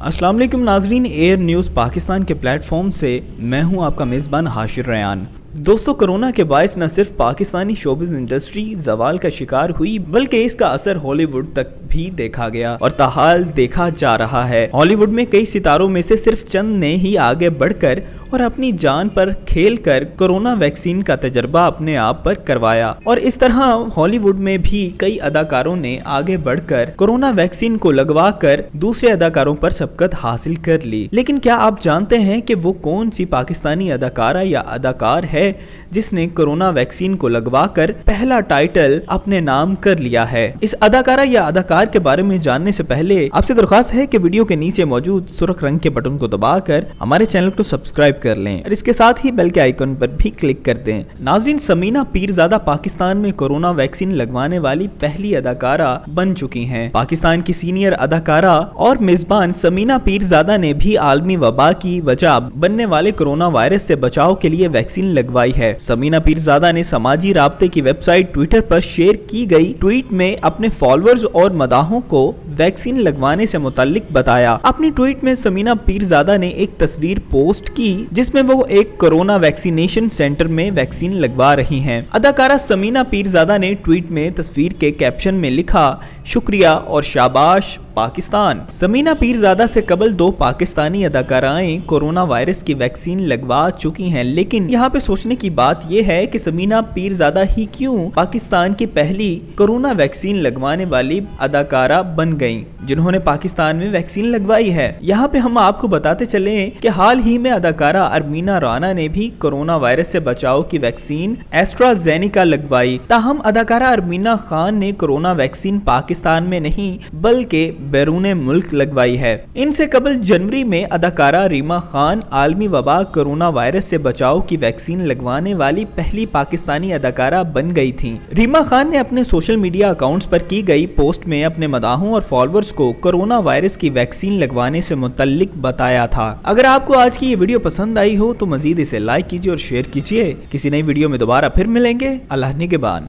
अस्सलाम वालेकुम नाजरीन, एयर न्यूज़ पाकिस्तान के प्लेटफॉर्म से मैं हूं आपका मेज़बान हाशिर रयान। दोस्तों, कोरोना के बायस न सिर्फ पाकिस्तानी शोबिज़ इंडस्ट्री जवाल का शिकार हुई बल्कि इसका असर हॉलीवुड तक भी देखा गया और ताहाल देखा जा रहा है। हॉलीवुड में कई सितारों में से सिर्फ चंद ने ही आगे बढ़कर और अपनी जान पर खेल कर कोरोना वैक्सीन का तजर्बा अपने आप पर करवाया और इस तरह हॉलीवुड में भी कई अदाकारों ने आगे बढ़कर कोरोना वैक्सीन को लगवा कर दूसरे अदाकारों पर सबकत हासिल कर ली। लेकिन क्या आप जानते हैं कि वो कौन सी पाकिस्तानी अदाकारा या अदाकार है जिसने कोरोना वैक्सीन को लगवा कर पहला टाइटल अपने नाम कर लिया है? इस अदाकारा या अदाकार के बारे में जानने से पहले आपसे दरख्वास्त है कि वीडियो के नीचे मौजूद सुर्ख रंग के बटन को दबाकर हमारे चैनल को सब्सक्राइब कर लें और इसके साथ ही बेल के आइकन पर भी क्लिक कर दें। नाज़रीन, समीना पीरज़ादा पाकिस्तान में कोरोना वैक्सीन लगवाने वाली पहली अदाकारा बन चुकी हैं। पाकिस्तान की सीनियर अदाकारा और मेजबान समीना पीरज़ादा ने भी आलमी वबा की वजह बनने वाले कोरोना वायरस से बचाव के लिए वैक्सीन लगवाई है। समीना पीरज़ादा ने समाजी राब्ते की वेबसाइट ट्विटर पर शेयर की गई ट्वीट में अपने फॉलोअर्स और मदाहों को वैक्सीन लगवाने से मुताल्लिक बताया। अपनी ट्वीट में समीना पीरज़ादा ने एक तस्वीर पोस्ट की जिसमें वो एक कोरोना वैक्सीनेशन सेंटर में वैक्सीन लगवा रही हैं। अदाकारा समीना पीरज़ादा ने ट्वीट में तस्वीर के कैप्शन में लिखा, शुक्रिया और शाबाश पाकिस्तान। समीना पीरज़ादा से कबल दो पाकिस्तानी अदाकाराएं कोरोना वायरस की वैक्सीन लगवा चुकी हैं, लेकिन यहाँ पे सोचने की बात यह है कि समीना पीरज़ादा ही क्यों पाकिस्तान की पहली कोरोना वैक्सीन लगवाने वाली अदाकारा बन गईं, जिन्होंने पाकिस्तान में वैक्सीन लगवाई है। यहाँ पे हम आपको बताते चले कि हाल ही में अदाकारा अरमीना राना ने भी कोरोना वायरस से बचाव की वैक्सीन एस्ट्राजेनेका लगवाई। ताहम अदाकारा अरमीना खान ने कोरोना वैक्सीन पाकिस्तान में नहीं बल्कि बैरून मुल्क लगवाई है। इनसे कबल जनवरी में अदाकारा रीमा खान आलमी वबा कोरोना वायरस से बचाव की वैक्सीन लगवाने वाली पहली पाकिस्तानी अदाकारा बन गई थी। रीमा खान ने अपने सोशल मीडिया अकाउंट्स पर की गई पोस्ट में अपने मदाहों और फॉलोअर्स को कोरोना वायरस की वैक्सीन लगवाने से मुतल्लिक बताया था। अगर आपको आज की ये वीडियो पसंद आई हो तो मजीद इसे लाइक कीजिए और शेयर कीजिए। किसी नई वीडियो में दोबारा फिर मिलेंगे। अल्लाह निगहबान।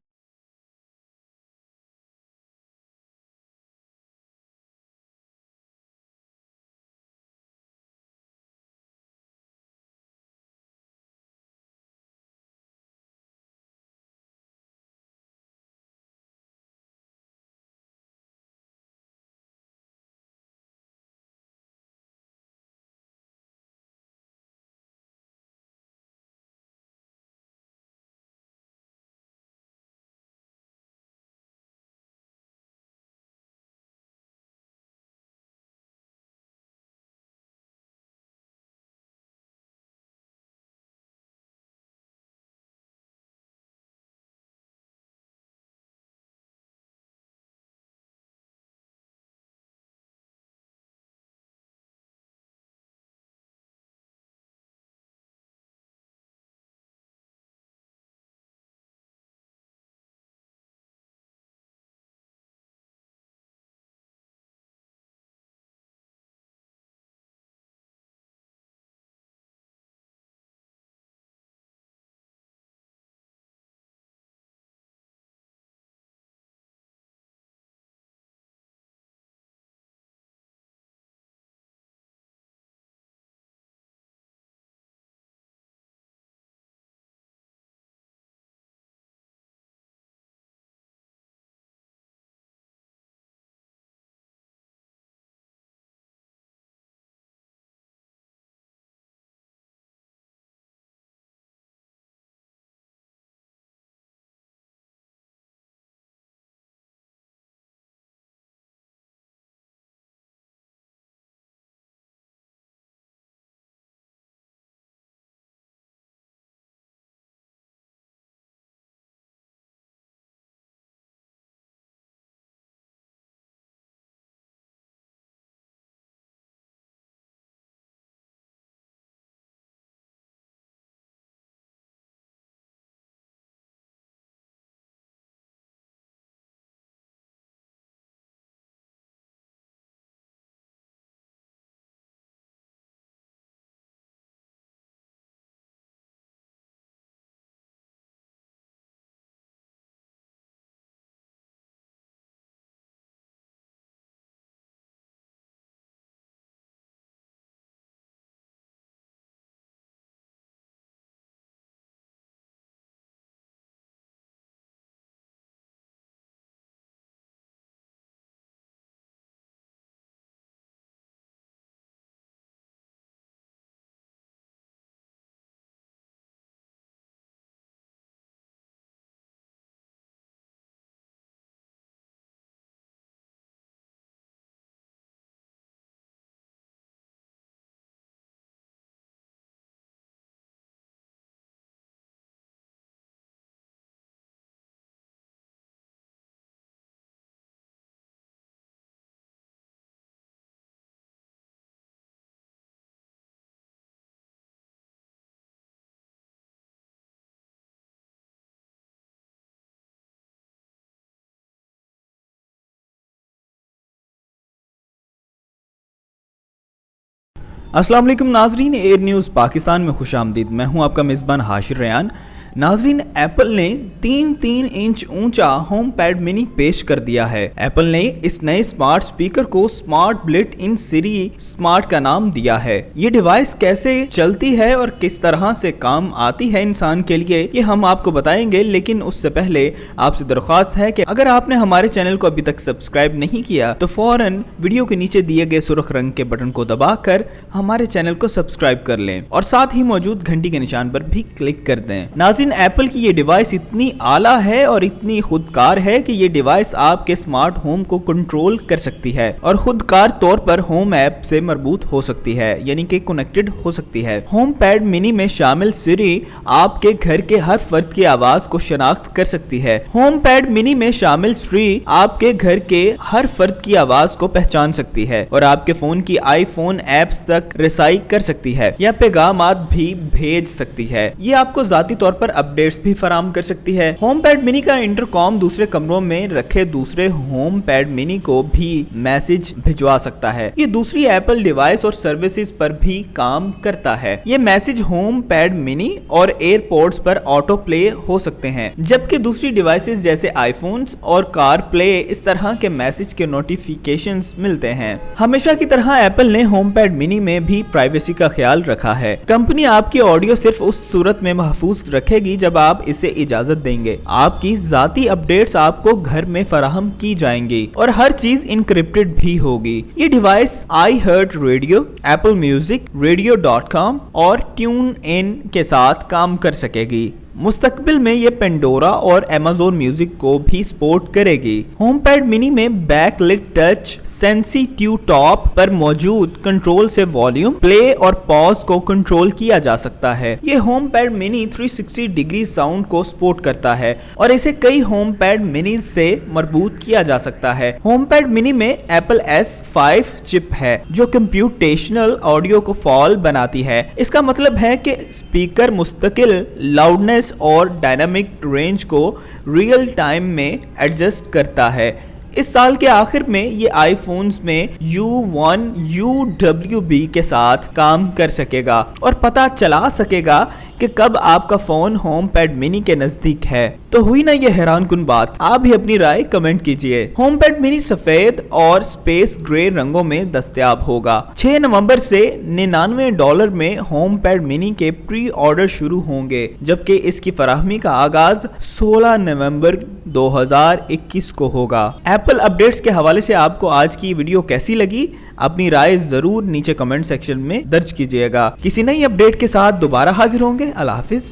अस्सलाम वालेकुम नाजरीन, एयर न्यूज़ पाकिस्तान में खुश आमदीद। मैं हूं आपका मेज़बान हाशिर रयान। नाजरीन, एप्पल ने 3 इंच ऊंचा होम पैड मिनी पेश कर दिया है। एप्पल ने इस नए स्मार्ट स्पीकर को smart built in Siri smart का नाम दिया है। ये डिवाइस कैसे चलती है और किस तरह से काम आती है इंसान के लिए, ये हम आपको बताएंगे, लेकिन उससे पहले आपसे दरख्वास्त है कि अगर आपने हमारे चैनल को अभी तक सब्सक्राइब नहीं किया तो फौरन वीडियो के नीचे दिए गए सुर्ख रंग के बटन को दबाकर हमारे चैनल को सब्सक्राइब कर लें और साथ ही मौजूद घंटी के निशान पर भी क्लिक कर दें। नाज़रीन, एप्पल की ये डिवाइस इतनी आला है और इतनी खुदकार है कि ये डिवाइस आपके स्मार्ट होम को कंट्रोल कर सकती है और खुदकार तौर पर होम ऐप से मरबूत हो सकती है, यानी कि कनेक्टेड हो सकती है। होम पैड मिनी में शामिल सिरी आपके घर के हर फर्द की आवाज को शनाख्त कर सकती है। होम पैड मिनी में शामिल सिरी आपके घर के हर फर्द की आवाज को पहचान सकती है और आपके फोन की आईफोन ऐप्स तक रसाई कर सकती है या पैगामात भी भेज सकती है। ये आपको जाती तौर पर अपडेट्स भी फराम कर सकती है। होम पैड मिनी का इंटरकॉम दूसरे कमरों में रखे दूसरे होम पैड मिनी को भी मैसेज भिजवा सकता है। ये दूसरी एप्पल डिवाइस और सर्विसेज पर भी काम करता है। ये मैसेज होम पैड मिनी और एयरपोर्ट्स पर ऑटो प्ले हो सकते हैं, जबकि दूसरी डिवाइसेस जैसे आईफोन्स और कार प्ले इस तरह के मैसेज के नोटिफिकेशंस मिलते हैं। हमेशा की तरह एप्पल ने होम पैड मिनी में भी प्राइवेसी का ख्याल रखा है। कंपनी आपकी ऑडियो सिर्फ उस सूरत में महफूज रखेगी जब आप इसे इजाजत देंगे। आपकी जाती अपडेट्स आपको घर में फराहम की जाएंगी और हर चीज इनक्रिप्टेड भी होगी। ये device I heart radio, Apple Music, radio.com और ट्यून इन के साथ काम कर सकेगी। मुस्तकबिल में ये पेंडोरा और अमेज़न म्यूजिक को भी सपोर्ट करेगी। होम पैड मिनी में बैकलिट टच सेंसिटिव टॉप पर मौजूद कंट्रोल से वॉल्यूम, प्ले और पॉज को कंट्रोल किया जा सकता है। ये home pad mini 360 degree sound को सपोर्ट करता है और इसे कई होम पैड मिनी से मरबूत किया जा सकता है। होम पैड मिनी में एप्पल S5 चिप है जो कंप्यूटेशनल ऑडियो को फॉल बनाती है। इसका मतलब है कि स्पीकर मुस्तकिल लाउडनेस और डायनामिक रेंज को रियल टाइम में एडजस्ट करता है। इस साल के आखिर में ये आईफोन्स में U1 UWB के साथ काम कर सकेगा और पता चला सकेगा कि कब आपका फोन होम पैड मिनी के नजदीक है। तो हुई ना ये हैरान कुन बात। आप भी अपनी राय कमेंट कीजिए। होम पैड मिनी सफेद और स्पेस ग्रे रंगों में दस्तयाब होगा। 6 नवंबर से $99 में होम पैड मिनी के प्री ऑर्डर शुरू होंगे, जबकि इसकी फराहमी का आगाज 16 नवंबर 2021 को होगा। एप्पल अपडेट्स के हवाले से आपको आज की वीडियो कैसी लगी? अपनी राय जरूर नीचे कमेंट सेक्शन में दर्ज कीजिएगा। किसी नई अपडेट के साथ दोबारा हाजिर होंगे। अल्लाह हाफिज।